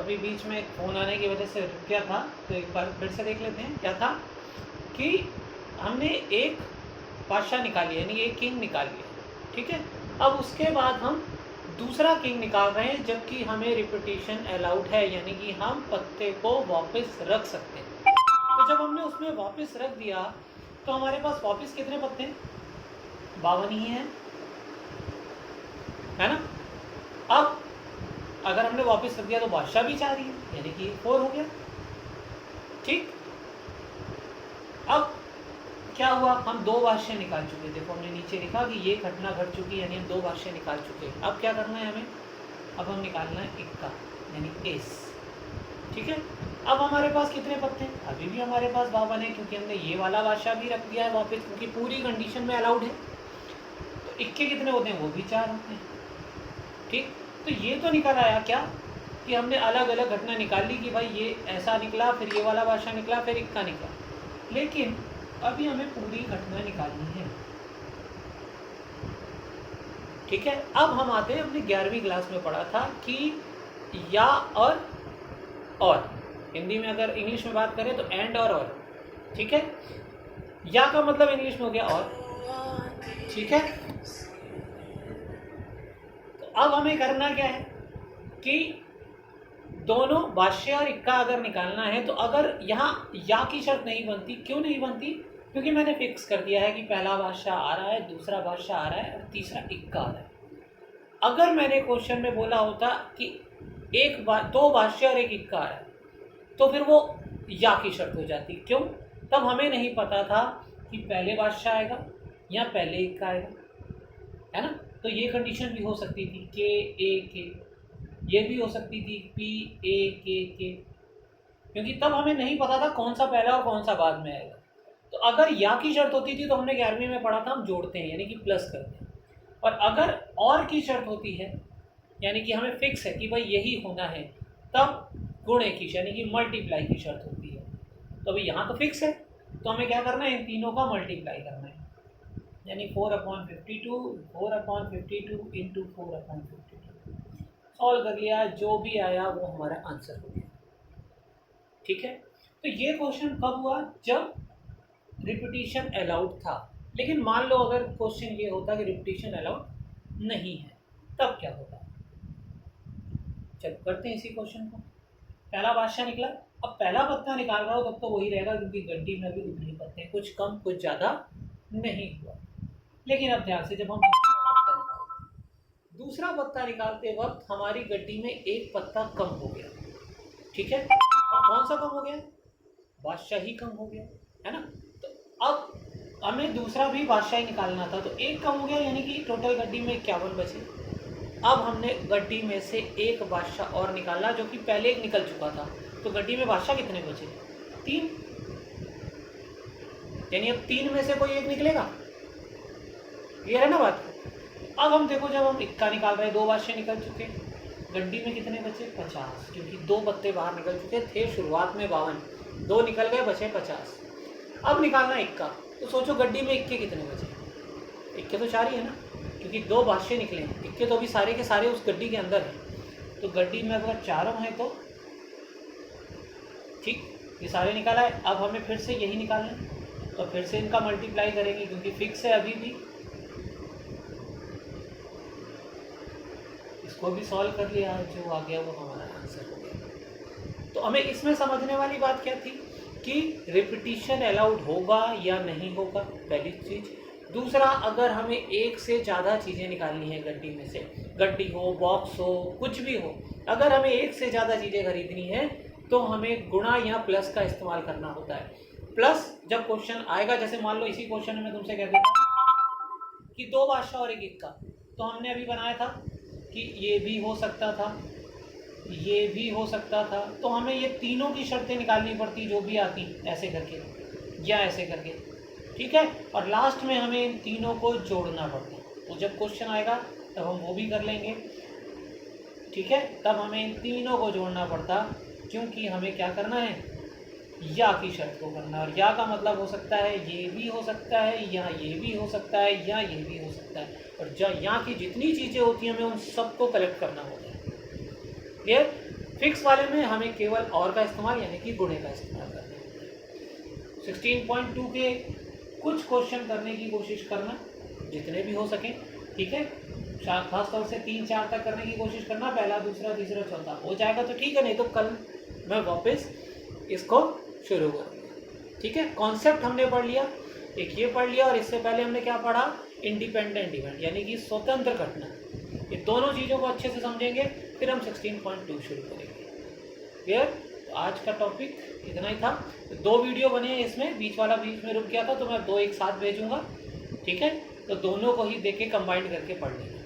अभी बीच में फ़ोन आने की वजह से रुक गया था, तो एक बार फिर से देख लेते हैं। क्या था कि हमने एक बादशाह निकाली है, यानी एक किंग निकाल लिया, ठीक है। अब उसके बाद हम दूसरा किंग निकाल रहे हैं, जबकि हमें रिपीटिशन अलाउड है, यानी कि हम पत्ते को वापस रख सकते हैं। तो जब हमने उसमें वापस रख दिया तो हमारे पास वापस कितने पत्ते हैं? 52 ही हैं, है ना। अब अगर हमने वापस रख दिया तो बादशाह भी 4 ही है, यानी कि 4 हो गया, ठीक। अब क्या हुआ, हम 2 बादशाह निकाल चुके थे, तो हमने नीचे लिखा कि ये घटना घट चुकी है, यानी हम 2 बादशाह निकाल चुके हैं। अब क्या करना है हमें, अब हम निकालना है इक्का, यानी एस, ठीक है। अब हमारे पास कितने पत्ते हैं? अभी भी हमारे पास 52 है, क्योंकि हमने ये वाला बादशाह भी रख दिया है वापस, क्योंकि पूरी कंडीशन में अलाउड है। तो इक्के कितने होते हैं? वो भी 4 होते हैं, ठीक। तो ये तो निकल आया क्या कि हमने अलग अलग घटना निकाल ली कि भाई ये ऐसा निकला, फिर ये वाला बादशाह निकला, फिर इक्का निकला। लेकिन अभी हमें पूरी घटना निकालनी है, ठीक है। अब हम आते हैं, अपनी 11वीं क्लास में पढ़ा था कि या और हिंदी में अगर इंग्लिश में बात करें तो एंड और, ठीक है। या का मतलब इंग्लिश में हो गया और, ठीक है। तो अब हमें करना क्या है कि दोनों बादशाह और इक्का अगर निकालना है, तो अगर यहाँ या की शर्त नहीं बनती। क्यों नहीं बनती? क्योंकि मैंने फिक्स कर दिया है कि पहला बादशाह आ रहा है, दूसरा बादशाह आ रहा है और तीसरा इक्का आ रहा है। अगर मैंने क्वेश्चन में बोला होता कि 2 बादशाह और एक इक्का आ रहा है, तो फिर वो या की शर्त हो जाती। क्यों? तब हमें नहीं पता था कि पहले बादशाह आएगा या पहले इक्का आएगा, है ना। तो ये कंडीशन भी हो सकती थी के, ये भी हो सकती थी के, क्योंकि तब हमें नहीं पता था कौन सा पहला और कौन सा बाद में आएगा। तो अगर या की शर्त होती थी तो हमने 11वीं में पढ़ा था, हम जोड़ते हैं, यानी कि प्लस करते हैं। और अगर और की शर्त होती है, यानी कि हमें फिक्स है कि भाई यही होना है, तब गुणे की, यानी कि मल्टीप्लाई की शर्त होती है। तो अभी यहाँ तो फिक्स है, तो हमें क्या करना है, इन तीनों का मल्टीप्लाई करना है, यानी 4/52 4/52 इंटू 4/52। सॉल्व कर लिया, जो भी आया वो हमारा आंसर हो गया, ठीक है। तो ये क्वेश्चन कब हुआ? जब रिपीटिशन अलाउड था। लेकिन मान लो अगर क्वेश्चन ये होता कि रिपीटिशन अलाउड नहीं है, तब क्या होता? चलो करते हैं इसी क्वेश्चन को। पहला बादशाह निकला, अब पहला पत्ता निकाल रहा हो तब तो वही रहेगा, क्योंकि गड्डी में भी उतने पत्ते हैं, कुछ कम कुछ ज़्यादा नहीं हुआ। लेकिन अब ध्यान से, जब हम दूसरा पत्ता निकालते वक्त हमारी गड्डी में एक पत्ता कम हो गया, ठीक है। और कौन सा कम हो गया? बादशाह ही कम हो गया, है ना। तो अब हमें दूसरा भी बादशाह ही निकालना था, तो एक कम हो गया, यानी कि टोटल गड्डी में 51 बचे। अब हमने गड्डी में से एक बादशाह और निकाला, जो कि पहले एक निकल चुका था। तो गड्डी में बादशाह कितने बचे? 3, यानी अब 3 में से कोई एक निकलेगा, क्लियर है ना बात। अब हम देखो, जब हम इक्का निकाल रहे हैं, 2 बादशाह निकल चुके, गड्डी में कितने बचे? 50, क्योंकि 2 पत्ते बाहर निकल चुके थे शुरुआत में 52, 2 निकल गए, बचे 50। अब निकालना इक्का, तो सोचो गड्डी में इक्के कितने बचे? इक्के तो 4 ही है ना, क्योंकि 2 बादशाह निकले हैं, इक्के तो अभी सारे के सारे उस गड्डी के अंदर हैं। तो गड्डी में अगर 4 हैं तो ठीक, ये सारे निकाला है। अब हमें फिर से यही निकालना है, तो फिर से इनका मल्टीप्लाई करेंगे, क्योंकि फिक्स है अभी भी। इसको भी सॉल्व कर लिया, जो आ गया वो हमारा आंसर हो गया। तो हमें इसमें समझने वाली बात क्या थी कि रिपीटिशन अलाउड होगा या नहीं होगा, पहली चीज़। दूसरा, अगर हमें एक से ज़्यादा चीज़ें निकालनी है गड्डी में से, गड्डी हो, बॉक्स हो, कुछ भी हो, अगर हमें एक से ज़्यादा चीज़ें खरीदनी है तो हमें गुणा या प्लस का इस्तेमाल करना होता है। प्लस जब क्वेश्चन आएगा, जैसे मान लो इसी क्वेश्चन में मैं तुमसे कह देता कि 2 बादशाह और एक इक्का, तो हमने अभी बनाया था कि ये भी हो सकता था, ये भी हो सकता था, तो हमें ये तीनों की शर्तें निकालनी पड़ती, जो भी आती, ऐसे करके या ऐसे करके, ठीक है। और लास्ट में हमें इन तीनों को जोड़ना पड़ता, तो जब क्वेश्चन आएगा तब हम वो भी कर लेंगे, ठीक है। तब हमें इन तीनों को जोड़ना पड़ता, क्योंकि हमें क्या करना है, या की शर्त को करना। और या का मतलब हो सकता है ये भी हो सकता है, या ये भी हो सकता है, या ये भी हो सकता है। और यहाँ की जितनी चीज़ें होती हैं हमें उन सबको कलेक्ट करना होता है, क्लियर। फिक्स वाले में हमें केवल और का इस्तेमाल यानी कि गुणे का इस्तेमाल करना है। 16.2 के कुछ क्वेश्चन करने की कोशिश करना जितने भी हो सके, ठीक है। खास तौर से 3-4 तक करने की कोशिश करना, पहला दूसरा तीसरा चौथा हो जाएगा तो ठीक है, नहीं तो कल मैं वापस इसको शुरू करूँगा, ठीक है। कॉन्सेप्ट हमने पढ़ लिया, एक ये पढ़ लिया, और इससे पहले हमने क्या पढ़ा, इंडिपेंडेंट इवेंट यानी कि स्वतंत्र घटना। ये दोनों चीज़ों को अच्छे से समझेंगे, फिर हम 16.2 शुरू करेंगे। क्लियर? तो आज का टॉपिक इतना ही था। तो 2 वीडियो बने हैं इसमें, बीच वाला बीच में रुक गया था, तो मैं 2 एक साथ भेजूंगा, ठीक है। तो दोनों को ही देख के कंबाइंड करके पढ़ लेंगे।